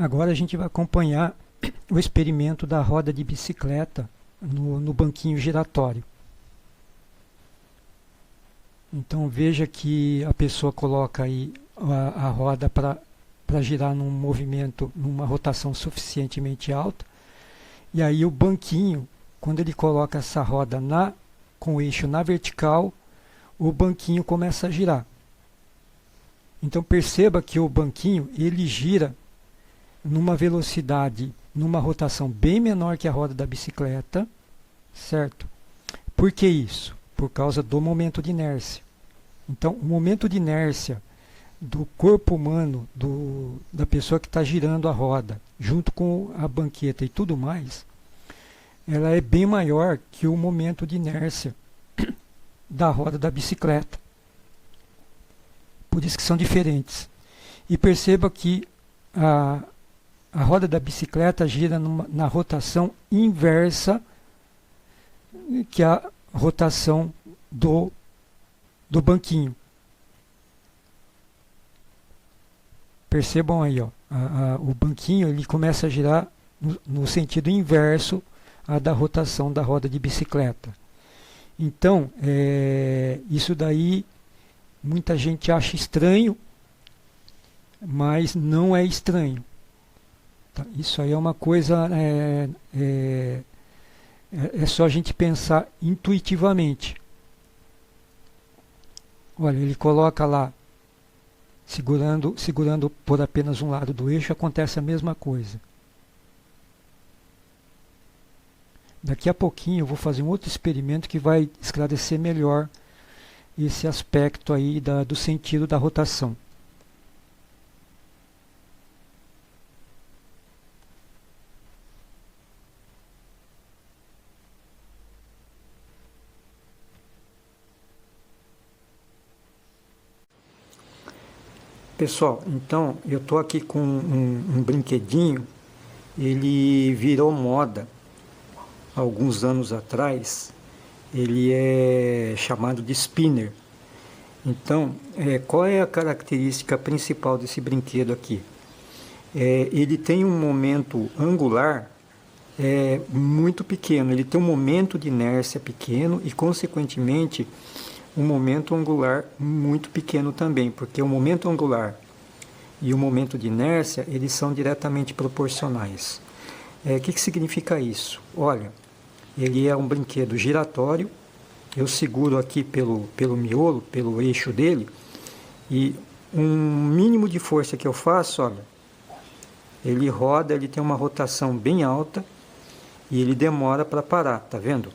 Agora a gente vai acompanhar o experimento da roda de bicicleta no banquinho giratório. Então veja que a pessoa coloca aí a roda para girar num movimento, numa rotação suficientemente alta, e aí o banquinho, quando ele coloca essa roda com o eixo na vertical, o banquinho começa a girar. Então perceba que o banquinho ele gira numa velocidade, numa rotação bem menor que a roda da bicicleta, certo? Por que isso? Por causa do momento de inércia. Então, o momento de inércia do corpo humano, da pessoa que está girando a roda, junto com a banqueta e tudo mais, ela é bem maior que o momento de inércia da roda da bicicleta. Por isso que são diferentes. E perceba que a roda da bicicleta gira na rotação inversa que a rotação do banquinho. Percebam aí, ó, o banquinho ele começa a girar no sentido inverso da rotação da roda de bicicleta. Então, isso daí muita gente acha estranho, mas não é estranho. Tá? Isso aí é uma coisa, é só a gente pensar intuitivamente. Olha, ele coloca lá, segurando por apenas um lado do eixo, acontece a mesma coisa. Daqui a pouquinho eu vou fazer um outro experimento que vai esclarecer melhor esse aspecto aí do sentido da rotação. Pessoal, então eu estou aqui com um brinquedinho, ele virou moda alguns anos atrás, ele é chamado de spinner. Então, qual é a característica principal desse brinquedo aqui? Ele tem um momento angular muito pequeno, ele tem um momento de inércia pequeno e, consequentemente, um momento angular muito pequeno também, porque o momento angular e o momento de inércia, eles são diretamente proporcionais. O que significa isso? Olha, ele é um brinquedo giratório, eu seguro aqui pelo miolo, pelo eixo dele, e um mínimo de força que eu faço, olha, ele roda, ele tem uma rotação bem alta e ele demora para parar, tá vendo?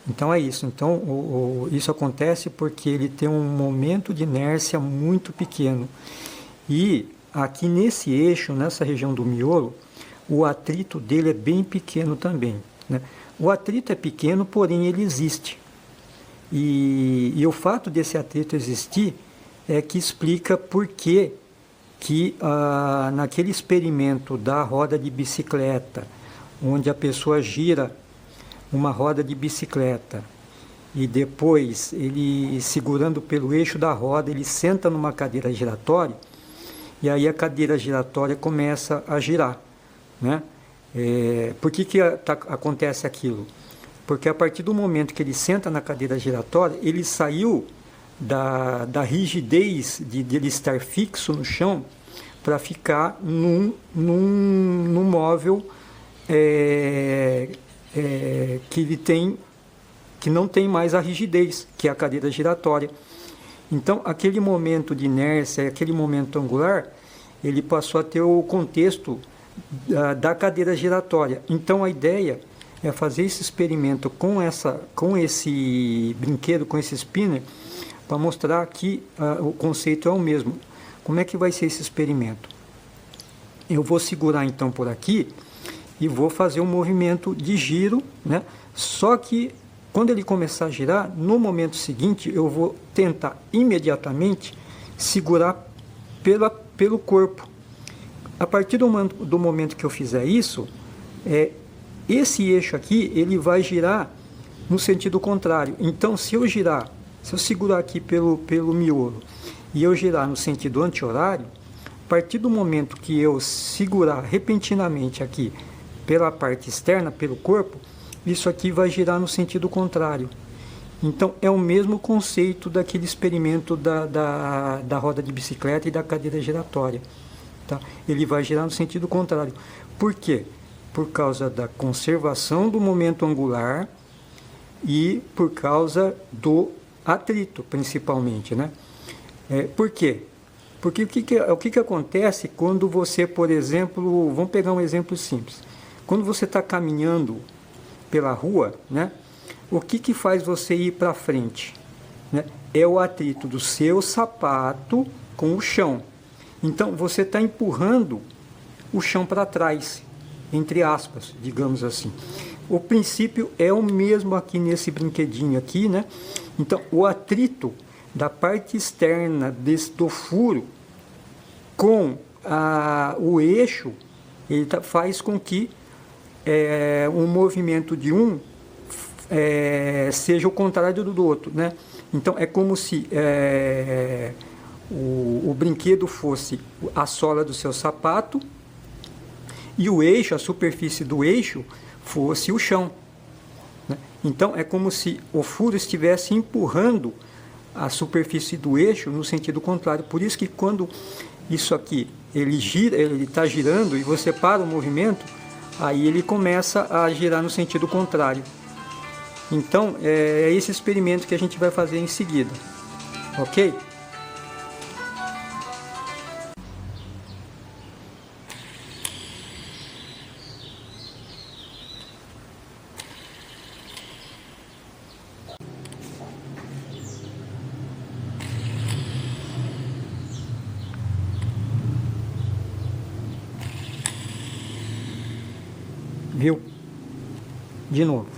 Então é isso. Então isso acontece porque ele tem um momento de inércia muito pequeno. E aqui nesse eixo, nessa região do miolo, o atrito dele é bem pequeno também, né? O atrito é pequeno, porém ele existe. E o fato desse atrito existir é que explica por que naquele experimento da roda de bicicleta, onde a pessoa gira uma roda de bicicleta e depois ele, segurando pelo eixo da roda, ele senta numa cadeira giratória e aí a cadeira giratória começa a girar, né? Por que acontece aquilo? Porque a partir do momento que ele senta na cadeira giratória, ele saiu da rigidez de ele estar fixo no chão para ficar num móvel que ele tem, que não tem mais a rigidez, que é a cadeira giratória. Então, aquele momento de inércia, aquele momento angular, ele passou a ter o contexto da cadeira giratória. Então, a ideia é fazer esse experimento com esse brinquedo, com esse spinner, para mostrar que o conceito é o mesmo. Como é que vai ser esse experimento? Eu vou segurar então por aqui e vou fazer um movimento de giro, né? Só que quando ele começar a girar, no momento seguinte eu vou tentar imediatamente segurar pelo corpo. A partir do momento que eu fizer isso, esse eixo aqui ele vai girar no sentido contrário. Então, se eu segurar aqui pelo miolo e eu girar no sentido anti-horário, partir do momento que eu segurar repentinamente aqui pela parte externa, pelo corpo, isso aqui vai girar no sentido contrário. Então é o mesmo conceito daquele experimento da roda de bicicleta e da cadeira giratória. Tá? Ele vai girar no sentido contrário. Por quê? Por causa da conservação do momento angular e por causa do atrito, principalmente, né? Por quê? Porque o que acontece quando você, por exemplo, vamos pegar um exemplo simples. Quando você está caminhando pela rua, né? O que faz você ir para frente? Né? É o atrito do seu sapato com o chão. Então você está empurrando o chão para trás, entre aspas, digamos assim. O princípio é o mesmo aqui nesse brinquedinho aqui, né? Então o atrito da parte externa do furo com o eixo, ele faz com que um movimento de seja o contrário do outro, né? Então é como se o brinquedo fosse a sola do seu sapato e o eixo, a superfície do eixo, fosse o chão, né? Então é como se o furo estivesse empurrando a superfície do eixo no sentido contrário. Por isso que quando isso aqui ele gira, ele está girando e você para o movimento, aí ele começa a girar no sentido contrário. Então, é esse experimento que a gente vai fazer em seguida, ok? Viu? De novo.